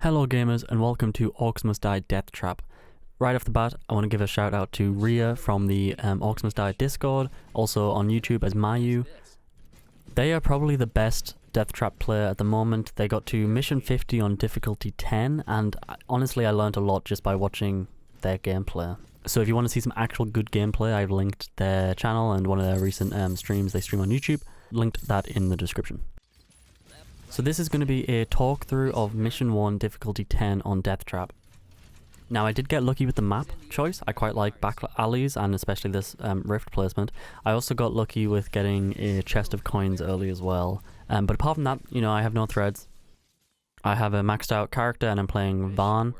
Hello gamers and welcome to Orcs Must Die Deathtrap. Right off the bat, I want to give a shout out to Ria from the Orcs Must Die Discord, also on YouTube as Myu. They are probably the best Deathtrap player at the moment. They got to mission 50 on difficulty 10 and honestly I learned a lot just by watching their gameplay. So if you want to see some actual good gameplay, I've linked their channel and one of their recent streams they stream on YouTube. Linked that in the description. So this is going to be a talk through of mission 1 difficulty 10 on Deathtrap. Now I did get lucky with the map choice. I quite like back alleys and especially this rift placement. I also got lucky with getting a chest of coins early as well. But apart from that, you know, I have no threads. I have a maxed out character and I'm playing Vaughn,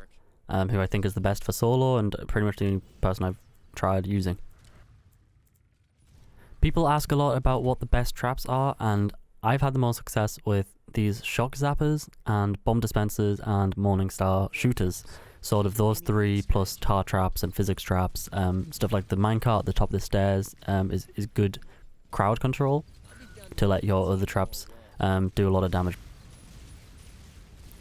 who I think is the best for solo and pretty much the only person I've tried using. People ask a lot about what the best traps are, and I've had the most success with these shock zappers and bomb dispensers and Morningstar shooters. Sort of those three plus tar traps and physics traps. Stuff like the minecart at the top of the stairs is good crowd control to let your other traps do a lot of damage.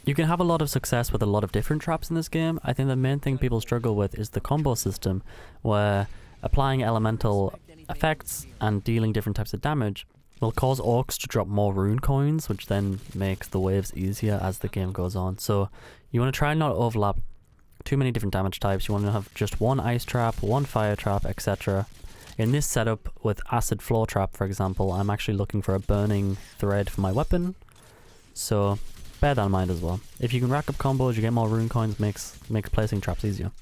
You can have a lot of success with a lot of different traps in this game. I think the main thing people struggle with is the combo system, where applying elemental effects and dealing different types of damage will cause orcs to drop more rune coins, which then makes the waves easier as the game goes on. So you want to try and not overlap too many different damage types. You want to have just one ice trap, one fire trap, etc. In this setup with acid floor trap, for example, I'm actually looking for a burning thread for my weapon. So bear that in mind as well. If you can rack up combos, you get more rune coins, makes placing traps easier.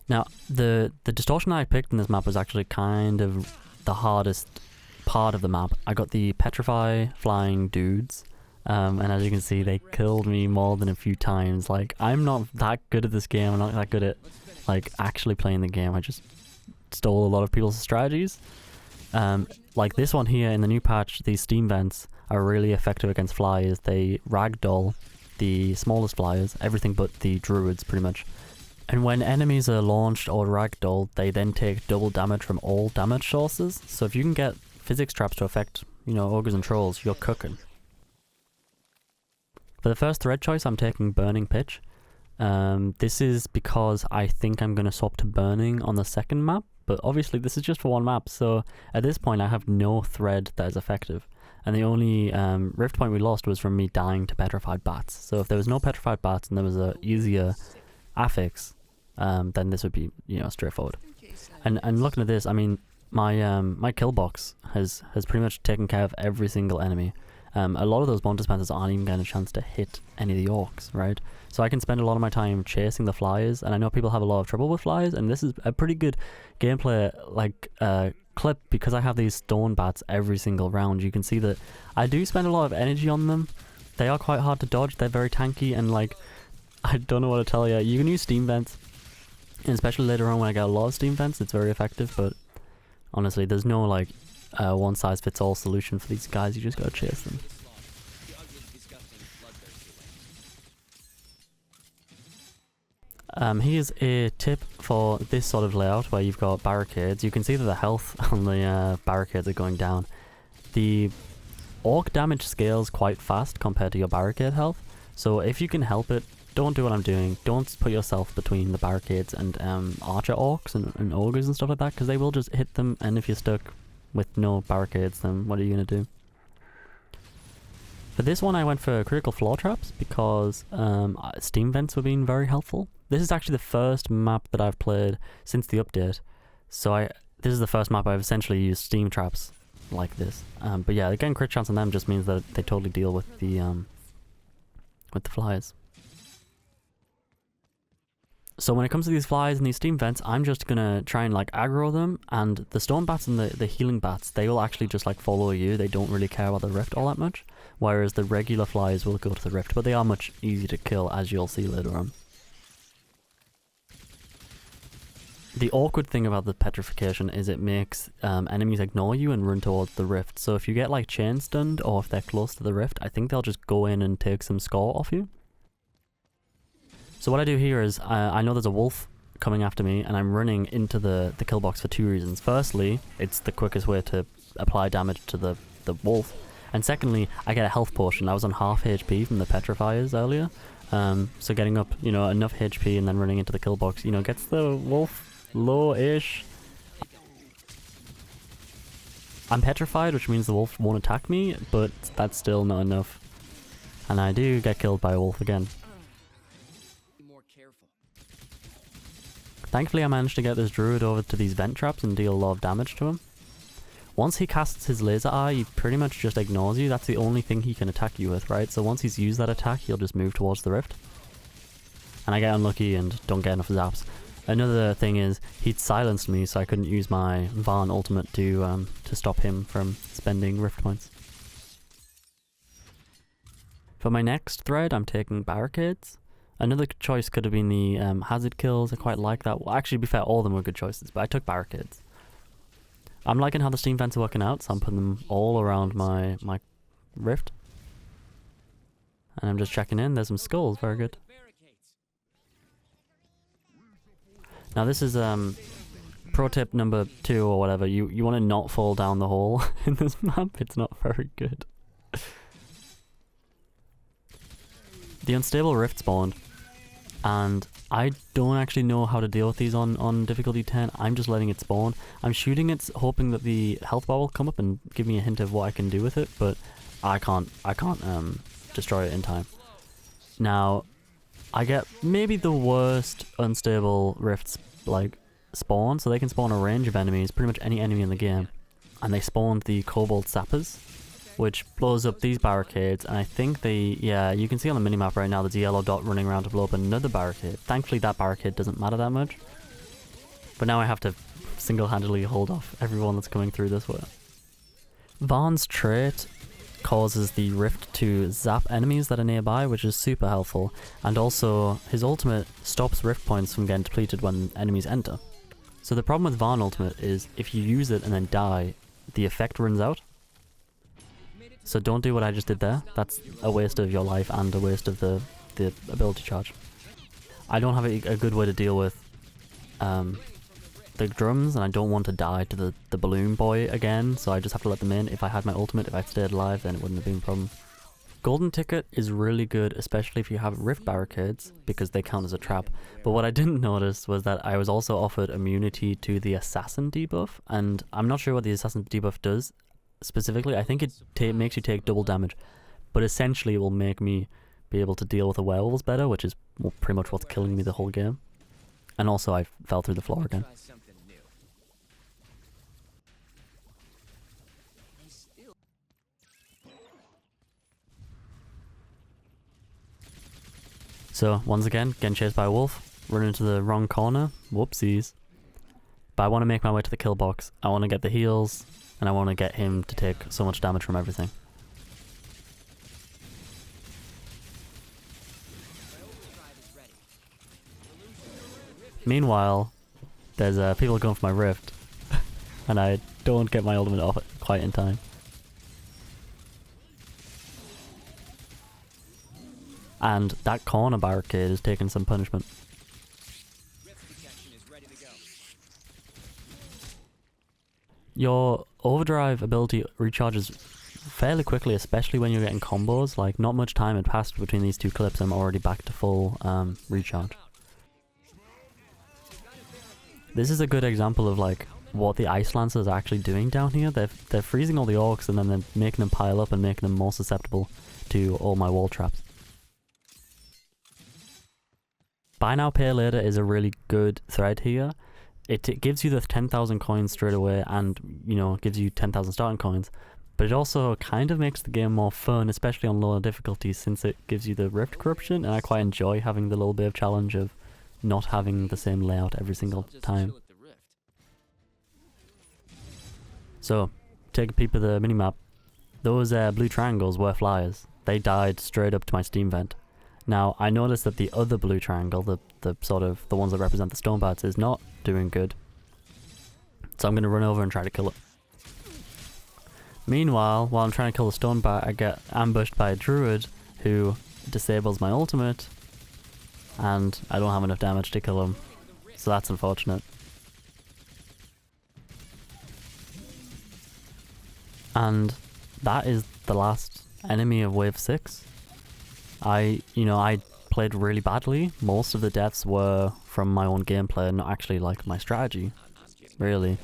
Now, the distortion I picked in this map was actually kind of the hardest part of the map. I got the petrify flying dudes, and as you can see, they killed me more than a few times. Like, I'm not that good at this game. I'm not that good at like actually playing the game. I just stole a lot of people's strategies. Like this one here in the new patch, these steam vents are really effective against flyers. They ragdoll the smallest flyers, everything but the druids pretty much. And when enemies are launched or ragdolled, they then take double damage from all damage sources. So if you can get physics traps to affect, you know, ogres and trolls, you're cooking. For the first thread choice, I'm taking Burning Pitch. This is because I think I'm going to swap to Burning on the second map, but obviously this is just for one map, so at this point I have no thread that is effective. And the only rift point we lost was from me dying to Petrified Bats. So if there was no Petrified Bats and there was a easier affix, then this would be, you know, straightforward. And looking at this, I mean, my kill box has pretty much taken care of every single enemy. A lot of those bomb dispensers aren't even getting a chance to hit any of the orcs, right? So I can spend a lot of my time chasing the flyers, and I know people have a lot of trouble with flyers, and this is a pretty good gameplay like clip because I have these stone bats every single round. You can see that I do spend a lot of energy on them. They are quite hard to dodge. They're very tanky, and like, I don't know what to tell you. You can use steam vents, and especially later on when I get a lot of steam vents, it's very effective, but honestly, there's no like one-size-fits-all solution for these guys. You just gotta chase them. Here's a tip for this sort of layout where you've got barricades. You can see that the health on the barricades are going down. The orc damage scales quite fast compared to your barricade health, so if you can help it, don't do what I'm doing. Don't put yourself between the barricades and archer orcs and ogres and stuff like that, because they will just hit them, and if you're stuck with no barricades, then what are you going to do? For this one I went for critical floor traps because steam vents were being very helpful. This is actually the first map that I've played since the update, so this is the first map I've essentially used steam traps like this. But yeah, getting crit chance on them just means that they totally deal with the flyers. So when it comes to these flies and these steam vents, I'm just gonna try and like aggro them, and the stone bats and the healing bats, they will actually just like follow you. They don't really care about the rift all that much, whereas the regular flies will go to the rift, but they are much easier to kill, as you'll see later on. The awkward thing about the petrification is it makes enemies ignore you and run towards the rift. So if you get like chain stunned or if they're close to the rift, I think they'll just go in and take some score off you. So what I do here is, I know there's a wolf coming after me, and I'm running into the kill box for two reasons. Firstly, it's the quickest way to apply damage to the wolf, And secondly, I get a health potion. I was on half HP from the petrifiers earlier, So getting up, you know, enough HP and then running into the kill box, you know, gets the wolf low-ish. I'm petrified, which means the wolf won't attack me, but that's still not enough. And I do get killed by a wolf again. Thankfully I managed to get this druid over to these vent traps and deal a lot of damage to him. Once he casts his laser eye, he pretty much just ignores you. That's the only thing he can attack you with, right? So once he's used that attack, he'll just move towards the rift. And I get unlucky and don't get enough zaps. Another thing is, he'd silenced me, so I couldn't use my Varn ultimate to stop him from spending rift points. For my next thread, I'm taking barricades. Another choice could have been the hazard kills. I quite like that. Well, actually, to be fair, all of them were good choices, but I took barricades. I'm liking how the steam vents are working out, so I'm putting them all around my rift. And I'm just checking in. There's some skulls. Very good. Now this is pro tip number 2 or whatever. You want to not fall down the hole in this map. It's not very good. The unstable rift spawned, and I don't actually know how to deal with these on difficulty 10. I'm just letting it spawn. I'm shooting it, hoping that the health bar will come up and give me a hint of what I can do with it, but I can't destroy it in time. Now, I get maybe the worst unstable rifts like spawn, so they can spawn a range of enemies, pretty much any enemy in the game, and they spawned the Kobold Sappers, which blows up these barricades, and I think yeah, you can see on the minimap right now there's a yellow dot running around to blow up another barricade. Thankfully that barricade doesn't matter that much, but now I have to single-handedly hold off everyone that's coming through this way. Varn's trait causes the rift to zap enemies that are nearby, which is super helpful, and also his ultimate stops rift points from getting depleted when enemies enter. So the problem with Varn ultimate is if you use it and then die, the effect runs out. So don't do what I just did there. That's a waste of your life and a waste of the ability charge. I don't have a good way to deal with the drums, and I don't want to die to the balloon boy again, so I just have to let them in. If I had my ultimate, if I'd stayed alive, then it wouldn't have been a problem. Golden ticket is really good, especially if you have rift barricades, because they count as a trap. But what I didn't notice was that I was also offered immunity to the assassin debuff, and I'm not sure what the assassin debuff does specifically. I think it makes you take double damage, but essentially it will make me be able to deal with the werewolves better, which is pretty much what's killing me the whole game. And also I fell through the floor again. So once again, getting chased by a wolf, run into the wrong corner, whoopsies. But I want to make my way to the kill box. I want to get the heals, and I want to get him to take so much damage from everything. Meanwhile, there's people going for my rift, and I don't get my ultimate off it quite in time. And that corner barricade is taking some punishment. Your overdrive ability recharges fairly quickly, especially when you're getting combos. Like, not much time had passed between these two clips and I'm already back to full recharge. This is a good example of like what the Ice Lancers are actually doing down here. They're freezing all the orcs and then they're making them pile up and making them more susceptible to all my wall traps. Buy now, pay later is a really good thread here. It gives you the 10,000 coins straight away and, you know, gives you 10,000 starting coins. But it also kind of makes the game more fun, especially on lower difficulties, since it gives you the rift corruption, and I quite enjoy having the little bit of challenge of not having the same layout every single time. So, take a peep at the minimap. Those blue triangles were flyers. They died straight up to my steam vent. Now, I noticed that the other blue triangle, the sort of the ones that represent the stone bats, is not doing good. So I'm going to run over and try to kill it. Meanwhile, while I'm trying to kill the stone bat, I get ambushed by a druid who disables my ultimate, and I don't have enough damage to kill him. So that's unfortunate. And that is the last enemy of wave 6. I played really badly. Most of the deaths were from my own gameplay, not actually like my strategy, really.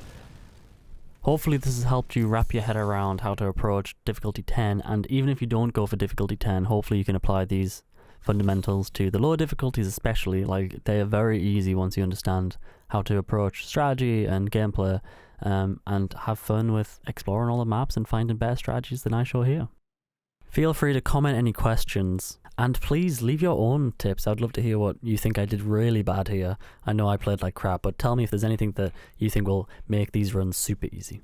Hopefully this has helped you wrap your head around how to approach difficulty 10, and even if you don't go for difficulty 10, hopefully you can apply these fundamentals to the lower difficulties especially. Like, they are very easy once you understand how to approach strategy and gameplay, and have fun with exploring all the maps and finding better strategies than I show here. Feel free to comment any questions, and please leave your own tips. I'd love to hear what you think I did really bad here. I know I played like crap, but tell me if there's anything that you think will make these runs super easy.